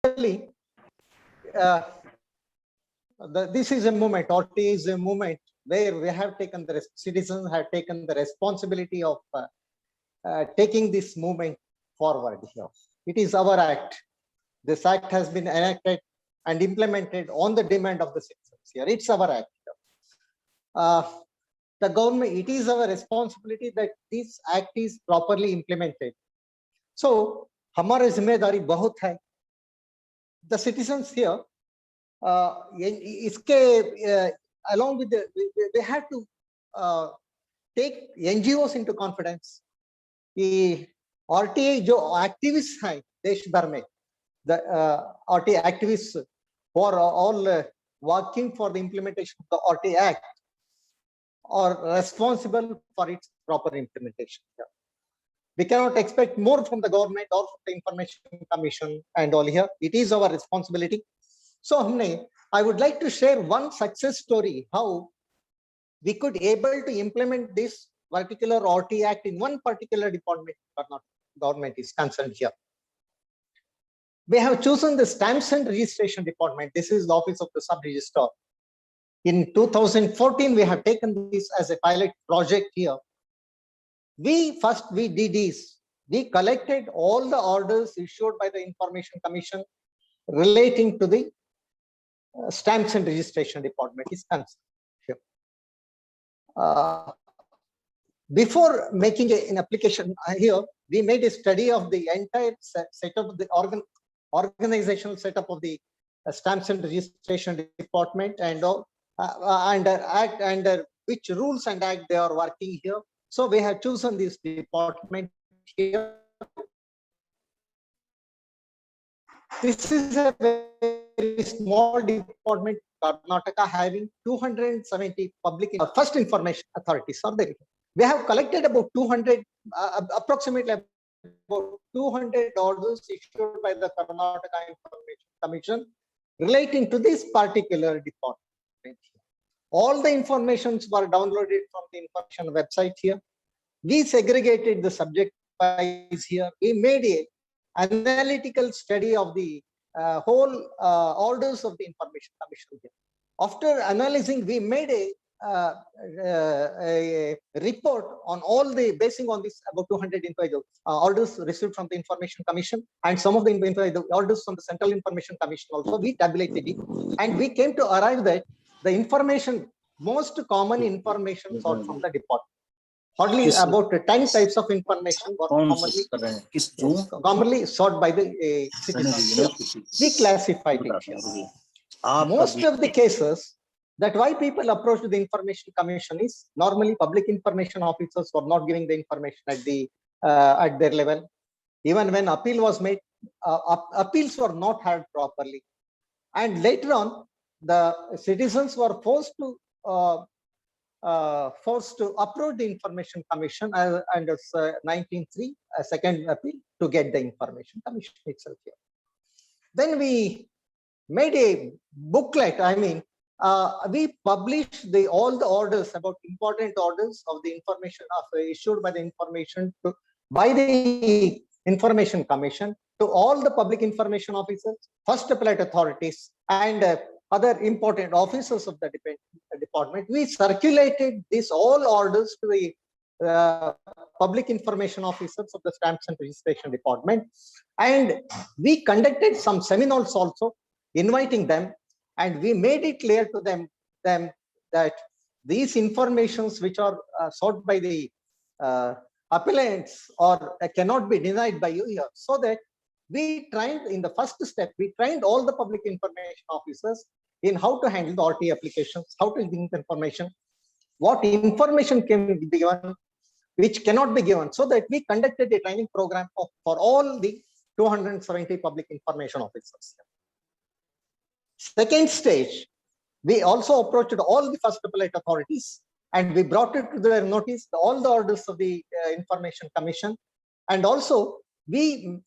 Basically, uh, this is a movement, or it is a movement where we have taken the citizens have taken the responsibility of taking this movement forward here. It is our act. This act has been enacted and implemented on the demand of the citizens here. It's our act. The government, it is our responsibility that this act is properly implemented. So, हमारी जिम्मेदारी बहुत है. The citizens here, along with they have to take NGOs into confidence. The RTI जो activists हैं देश भर में, the RTI activists who are all working for the implementation of the RTI Act are responsible for its proper implementation. We cannot expect more from the government or from the Information Commission and all here. It is our responsibility. So, I would like to share one success story how we could able to implement this particular RT Act in one particular department, but not government is concerned here. We have chosen the Stamps and Registration Department. This is the office of the sub-registrar. In 2014, we have taken this as a pilot project here. We did this. We collected all the orders issued by the Information Commission relating to the Stamps and Registration Department is concerned here. Before making an application here, we made a study of the entire setup of the organizational setup of the Stamps and Registration Department and under which rules and act they are working here. So we have chosen this department here. This is a very small department, Karnataka, having 270 public first information authorities are there. We have collected about 200, approximately about 200 orders issued by the Karnataka Information Commission relating to this particular department. All the informations were downloaded from the information website here. We segregated the subject wise here. We made an analytical study of the whole orders of the Information Commission here. After analyzing, we made a report on all the, basing on this about 200 orders received from the Information Commission and some of the orders from the Central Information Commission also. We tabulated it and we came to arrive that the information, most common information sought from the department. Hardly about 10 types of information were commonly sought by the citizens. We classified it here. Most of the cases that why people approach the Information Commission is normally public information officers were not giving the information at their level. Even when appeal was made, appeals were not heard properly. And later on, the citizens were forced to approach the Information Commission under 19.3, second appeal, to get the Information Commission itself here. Then we made a booklet. I mean, we published all the orders, about important orders of the information issued by the information by the Information Commission to all the public information officers, first appellate authorities, and other important officers of the department. We circulated all orders to the public information officers of the Stamps and Registration Department, and we conducted some seminars also, inviting them, and we made it clear to them that these informations which are sought by the appellants or cannot be denied by you here, so that we trained in the first step, we trained all the public information officers in how to handle the RT applications, how to link information, what information can be given, which cannot be given, so that we conducted a training program for all the 270 public information officers. Second stage, we also approached all the first appellate authorities and we brought it to their notice, all the orders of the Information Commission, and also we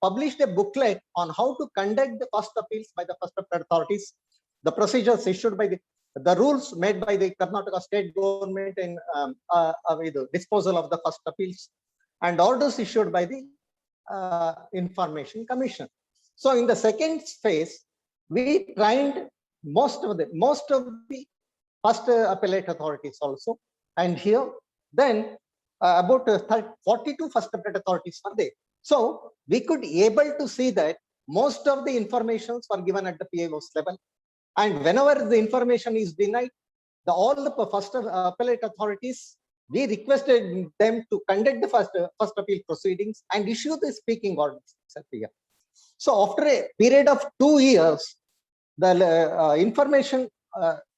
published a booklet on how to conduct the first appeals by the first appellate authorities, the procedures issued by the rules made by the Karnataka state government in the disposal of the first appeals, and orders issued by the Information Commission. So in the second phase, we trained most of the first appellate authorities also, and here then about 42 first appellate authorities were there. So we could able to see that most of the informations were given at the PIO's level, and whenever the information is denied, all the first appellate authorities, we requested them to conduct the first appeal proceedings and issue the speaking orders itself here. So after a period of 2 years, the information,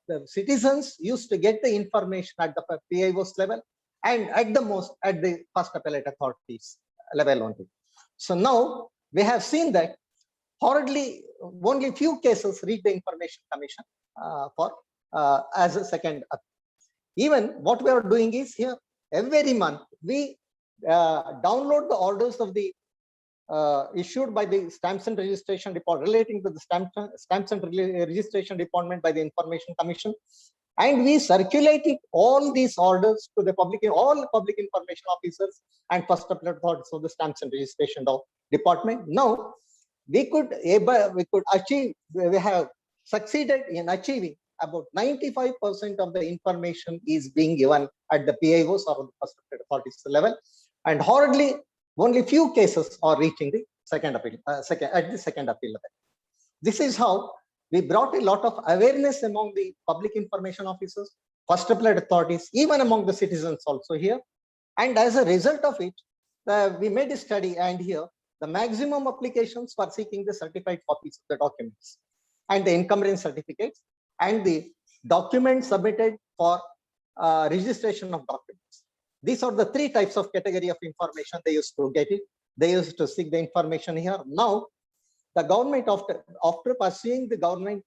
the citizens used to get the information at the PIO's level and at the most at the first appellate authorities level only. So now we have seen that hardly only few cases reach the Information Commission for as a second appeal. Even what we are doing is here every month we download the orders of the issued by the Stamps and Registration Department relating to the Stamps and Registration Department by the Information Commission, and we circulated all these orders to the public, all the public information officers and first appellate authorities of the Stamps and Registration Department. Now we have succeeded in achieving about 95% of the information is being given at the PIOs or the first appellate authorities level, and hardly only few cases are reaching the second appeal, at the second appeal level. This is how we brought a lot of awareness among the public information officers, first appellate authorities, even among the citizens also here. And as a result of it, we made a study, and here the maximum applications for seeking the certified copies of the documents and the encumbrance certificates and the documents submitted for registration of documents. These are the three types of category of information they used to get it. They used to seek the information here. Now, the government, after pursuing the government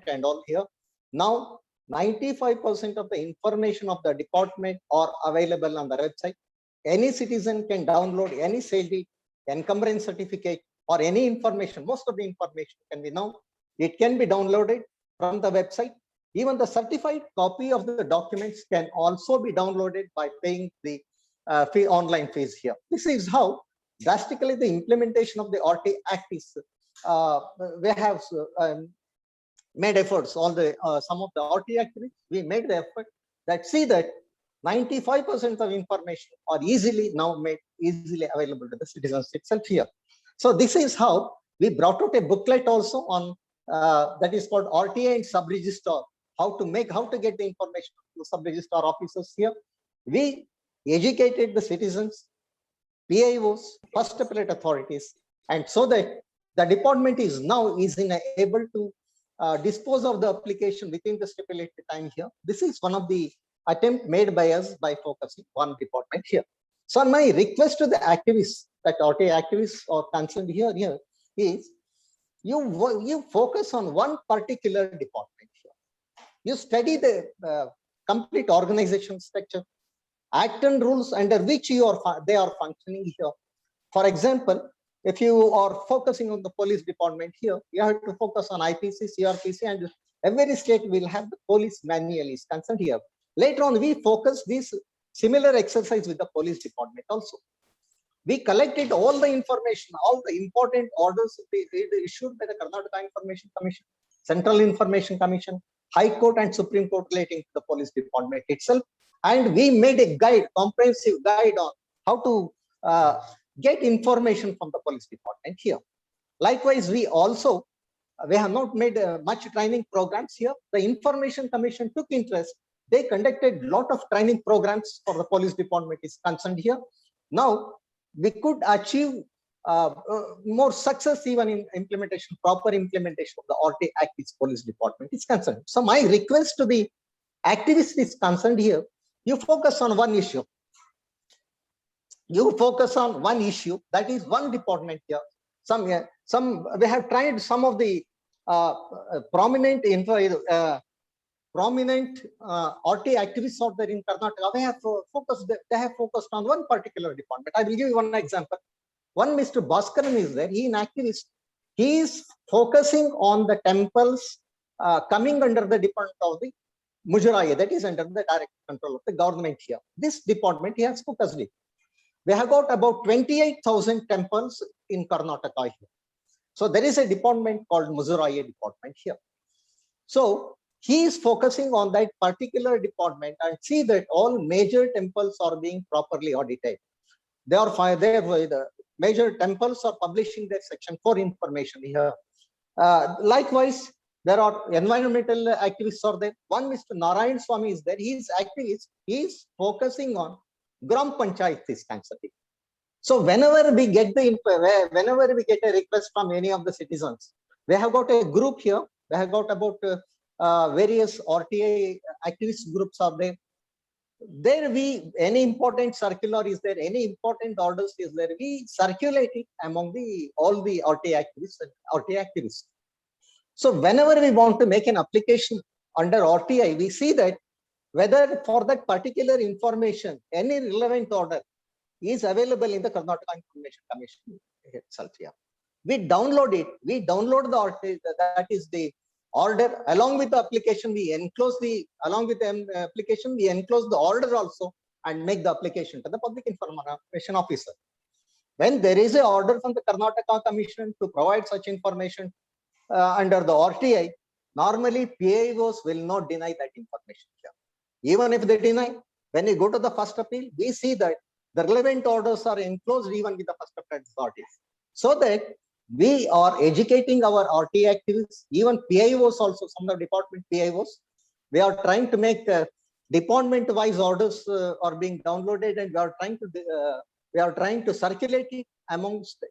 and all here, now 95% of the information of the department are available on the website. Any citizen can download any sale deed, encumbrance certificate, or any information. Most of the information can be now. It can be downloaded from the website. Even the certified copy of the documents can also be downloaded by paying the online fees here. This is how drastically the implementation of the RT Act is. We have made efforts. All the some of the RT activities we made the effort that see that 95% of information are easily available to the citizens itself here. So this is how we brought out a booklet also on that is called RTA and sub-register. How to get the information to sub-register officers here. We educated the citizens, PIOs, first appellate authorities, and so that the department is now able to dispose of the application within the stipulated time here. This is one of the attempt made by us by focusing one department here. So my request to the activists, that RTA activists are concerned here is you focus on one particular department here. You study the complete organization structure, act and rules under which they are functioning here. For example, if you are focusing on the police department here, you have to focus on IPC, CRPC, and every state will have the police manual is concerned here. Later on, we focus this similar exercise with the police department also. We collected all the information, all the important orders issued by the Karnataka Information Commission, Central Information Commission, High Court and Supreme Court relating to the police department itself. And we made a guide, comprehensive guide on how to get information from the police department here. Likewise, we have not made much training programs here. The Information Commission took interest. They conducted a lot of training programs for the police department is concerned here. Now, we could achieve more success even in implementation, proper implementation of the RT Act is police department is concerned. So my request to the activists is concerned here, you focus on one issue. You focus on one issue, that is one department here. We have tried some of the prominent RT activists out there in Karnataka. They have focused on one particular department. I will give you one example. One Mr. Bhaskar is there. He is an activist. He is focusing on the temples coming under the department of the Mujuraya, that is under the direct control of the government here. This department he has focused it. We have got about 28,000 temples in Karnataka here. So there is a department called Muzuraiya department here. So he is focusing on that particular department and see that all major temples are being properly audited. The major temples are publishing their section 4 information here. Likewise, there are environmental activists are there. One Mr. Narayan Swami is there. He is activist. He is focusing on Gram Panchayat is concerned. So whenever we get a request from any of the citizens, we have got a group here. We have got about various RTI activist groups are there. There any important circular is there, any important orders is there, we circulate it among all the RTI activists. So whenever we want to make an application under RTI, we see that whether for that particular information, any relevant order is available in the Karnataka Information Commission itself. Yeah. We download it, we download the RTI, that is the order along with the application. We enclose along with the application, we enclose the order also and make the application to the Public Information Officer. When there is an order from the Karnataka Commission to provide such information under the RTI, normally PIOs will not deny that information here. Even if they deny, when we go to the first appeal, we see that the relevant orders are enclosed even with the first appeal authorities. So that we are educating our RTI activists, even PIOs also, some of the department PIOs. We are trying to make department-wise orders are being downloaded, and we are trying to circulate it amongst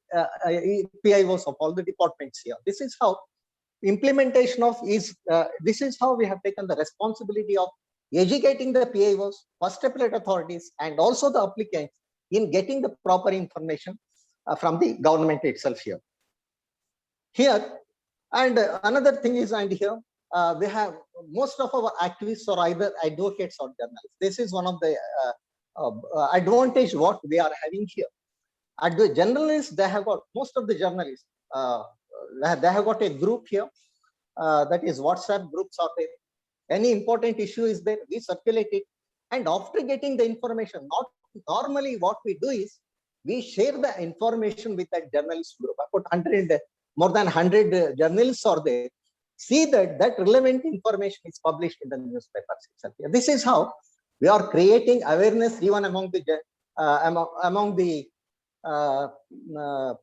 PIOs of all the departments here. This is how implementation of this is how we have taken the responsibility of educating the PIOs, first appellate authorities, and also the applicants in getting the proper information from the government itself here. And another thing is, and here we have most of our activists are either advocates or journalists. This is one of the advantage what we are having here. At the journalists, they have got most of the journalists. They have got a group here. That is WhatsApp groups are there. Any important issue is there, we circulate it. And after getting the information, normally what we do is we share the information with that journalist group. About more than 100 journalists are there. See that relevant information is published in the newspapers itself. This is how we are creating awareness even among the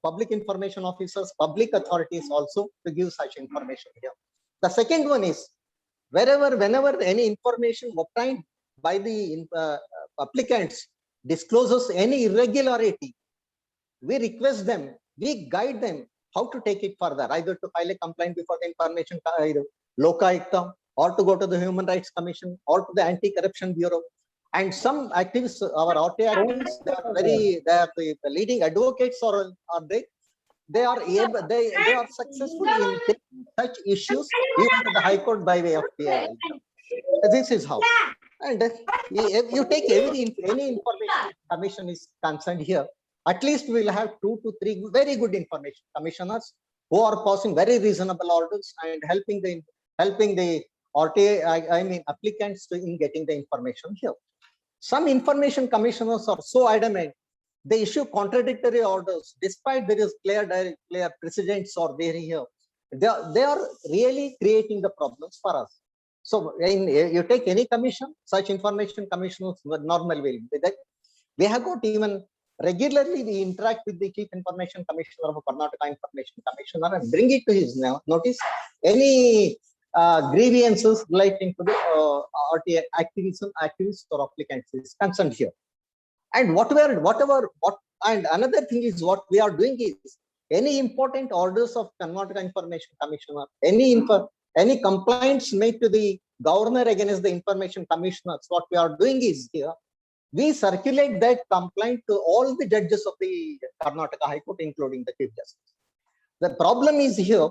public information officers, public authorities also to give such information here. The second one is whenever any information obtained by the applicants discloses any irregularity, we request them, we guide them how to take it further, either to file a complaint before the information Lokayukta, or to go to the Human Rights Commission, or to the Anti-Corruption Bureau. And some activists, our RTI activists, they are the leading advocates are they. They are successful in taking such issues even to the High Court by way of PI. This is how. And if you take any information commission is concerned here, at least we will have 2 to 3 very good information commissioners who are passing very reasonable orders and helping the RTA, applicants in getting the information here. Some information commissioners are so adamant, they issue contradictory orders despite there is clear precedents or there here. They are really creating the problems for us. So you take any commission, such information commissioners normally will be that. We have got even regularly we interact with the Chief Information Commissioner of Karnataka Information Commissioner and bring it to his notice activists relating to the RTI activists or applicants is concerned here. And and another thing is what we are doing is any important orders of Karnataka Information Commissioner, any complaints made to the governor against the information commissioners, what we are doing is here, we circulate that complaint to all the judges of the Karnataka High Court, including the Chief Justice. The problem is here,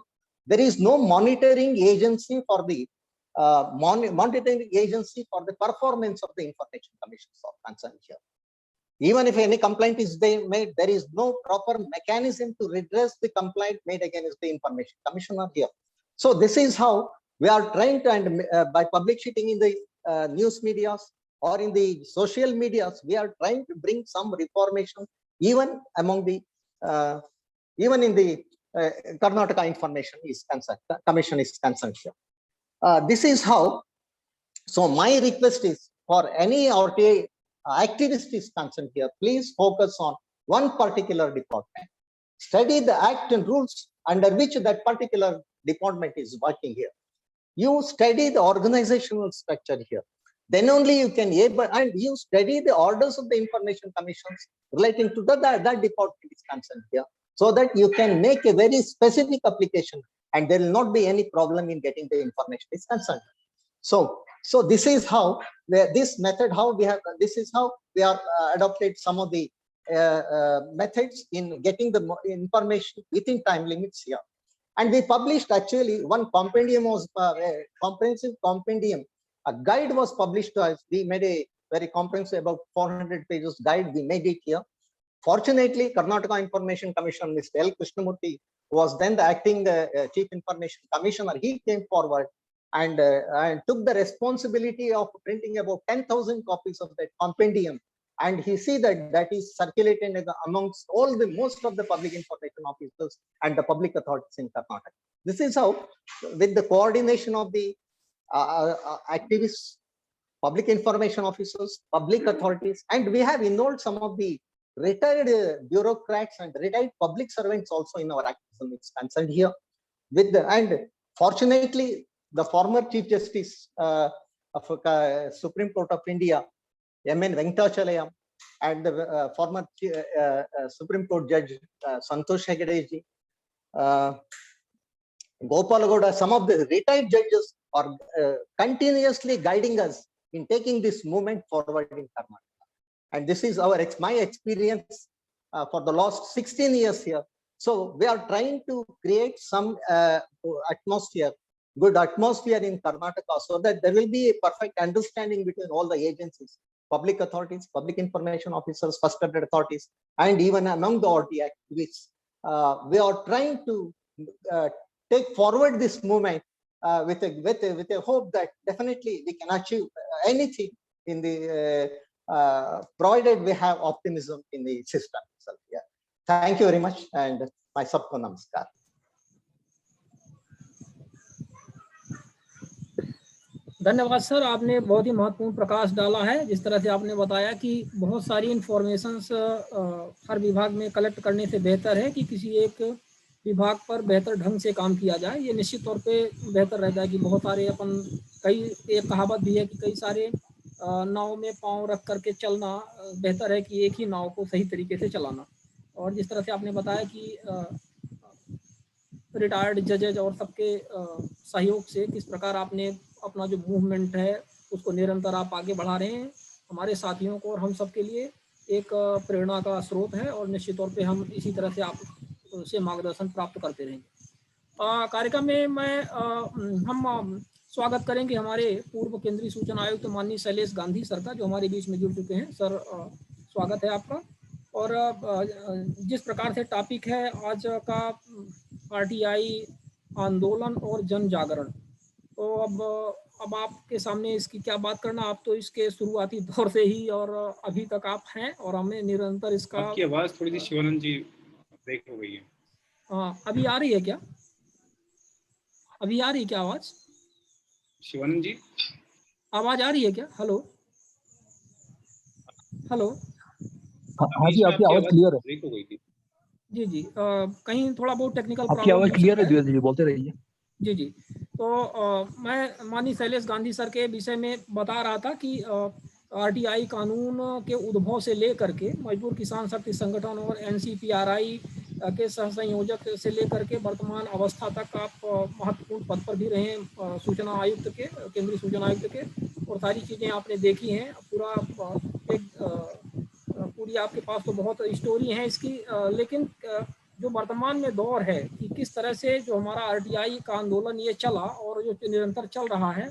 there is no monitoring agency for the performance of the information commissioners are concerned here. Even if any complaint is made, there is no proper mechanism to redress the complaint made against the information commissioner here. So this is how we are trying to, and by publishing in the news medias or in the social medias, we are trying to bring some reformation even among the even in the Karnataka Information is concerned, Commission is concerned here. This is how. So my request is for any RTA activist is concerned here, please focus on one particular department. Study the act and rules under which that particular department is working here. You study the organizational structure here. Then only you can able, and you study the orders of the information commissions relating to that department is concerned here, so that you can make a very specific application and there will not be any problem in getting the information is concerned. So this is how this method, how we have, this is how we are adopted some of the methods in getting the information within time limits here. And we published actually one compendium, was comprehensive compendium. A guide was published to us. We made a very comprehensive, about 400 pages guide. We made it here. Fortunately, Karnataka Information Commission, Mr. L. Krishnamurthy, was then the acting Chief Information Commissioner. He came forward and took the responsibility of printing about 10,000 copies of that compendium. And he see that is circulated amongst all the most of the public information officers and the public authorities in Karnataka. This is how, with the coordination of the activists, public information officers, public authorities, and we have involved some of the retired bureaucrats and retired public servants also in our activism is concerned here. And fortunately, the former Chief Justice of Supreme Court of India, M.N. Venkatesh, and the former Supreme Court Judge Santosh Hegadeji, Gopal Gowda, some of the retired judges are continuously guiding us in taking this movement forward in Karnataka. And this is my experience for the last 16 years here. So we are trying to create some atmosphere, good atmosphere in Karnataka, so that there will be a perfect understanding between all the agencies, public authorities, public information officers, first-order authorities, and even among the RT activists. We are trying to take forward this movement with a hope that definitely we can achieve anything in the provided we have optimism in the system itself. Yeah. Thank you very much, and my sabko namaskar. धन्यवाद sir, आपने बहुत ही महत्वपूर्ण प्रकाश डाला है। जिस तरह से आपने बताया कि बहुत सारी इंफॉर्मेशंस हर विभाग में कलेक्ट करने से बेहतर है कि किसी एक विभाग पर बेहतर ढंग से काम किया जाए। ये निश्चित तौर पे बेहतर रहता है कि बहुत सारे एक कहावत भी है कि कई सारे नाव में पांव रख करके चलना बेहतर है कि एक ही नाव को सही तरीके से चलाना। और जिस तरह से आपने बताया कि रिटायर्ड जजेज और सबके सहयोग से किस प्रकार आपने अपना जो मूवमेंट है उसको निरंतर आप आगे बढ़ा रहे हैं, हमारे साथियों को और हम सब के लिए एक प्रेरणा का स्रोत है और निश्चित तौर पे हम इसी तरह से आप से मार्गदर्शन प्राप्त करते रहेंगे। कार्यक्रम में हम स्वागत करेंगे हमारे पूर्व केंद्रीय सूचना आयुक्त माननीय शैलेश गांधी सर का, जो हमारे बीच में जुड़ चुके हैं। सर स्वागत है आपका। और जिस प्रकार से टॉपिक है आज का आरटीआई आंदोलन और जन जागरण, तो अब आपके सामने इसकी क्या बात करना। आप तो इसके शुरुआती दौर से ही और अभी तक आप हैं और हमें निरंतर इसका। आपकी आवाज थोड़ी सी शिवानंद जी ब्रेक हो गई है। हाँ, अभी आ रही है क्या? अभी आ रही है क्या आवाज? शिवानंद जी आवाज आ रही है क्या? Hello hello. हाँ जी, आपकी आवाज क्लियर है। ब्रेक हो गई थी। जी जी, कहीं थोड़ा बहुत टेक्निकल प्रॉब्लम। आपकी आवाज क्लियर है द्विवेदी जी, बोलते रहिए। जी जी, तो मैं माननीय शैलेश गांधी सर के विषय में बता रहा था कि आरटीआई कानून के उद्भव से लेकर के मजदूर किसान शक्ति संगठन और एनसीपीआरआई के सह संयोजक से लेकर के वर्तमान अवस्था तक आप महत्वपूर्ण पद पर भी रहे हैं, सूचना आयुक्त के, केंद्रीय सूचना आयुक्त के, और सारी चीज़ें आपने देखी हैं। पूरी आपके पास तो बहुत स्टोरी है इसकी, लेकिन जो वर्तमान में दौर है कि किस तरह से जो हमारा आरटीआई का आंदोलन ये चला और जो निरंतर चल रहा है,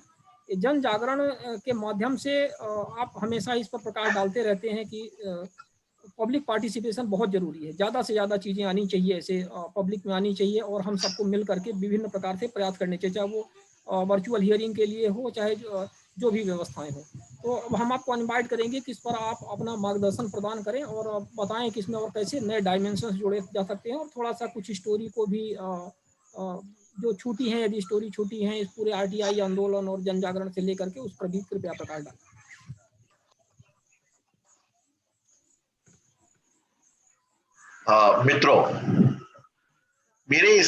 जन जागरण के माध्यम से आप हमेशा इस पर प्रकाश डालते रहते हैं कि पब्लिक पार्टिसिपेशन बहुत ज़रूरी है, ज़्यादा से ज़्यादा चीज़ें आनी चाहिए, ऐसे पब्लिक में आनी चाहिए और हम सबको मिल करके विभिन्न प्रकार से प्रयास करने चाहिए, चाहे वो वर्चुअल हियरिंग के लिए हो, चाहे जो भी व्यवस्थाएं हो। तो अब हम आपको इनवाइट करेंगे कि इस पर आप अपना मार्गदर्शन प्रदान करें और बताएं कि इसमें और कैसे नए डायमेंशंस जोड़े जा सकते हैं, और थोड़ा सा कुछ स्टोरी को भी जो छूटी हैं, यदि स्टोरी छूटी हैं इस पूरे आरटीआई आंदोलन और जन जागरण से लेकर के, उस पर भी कृपया प्रकाश डालें। मित्रों, मेरे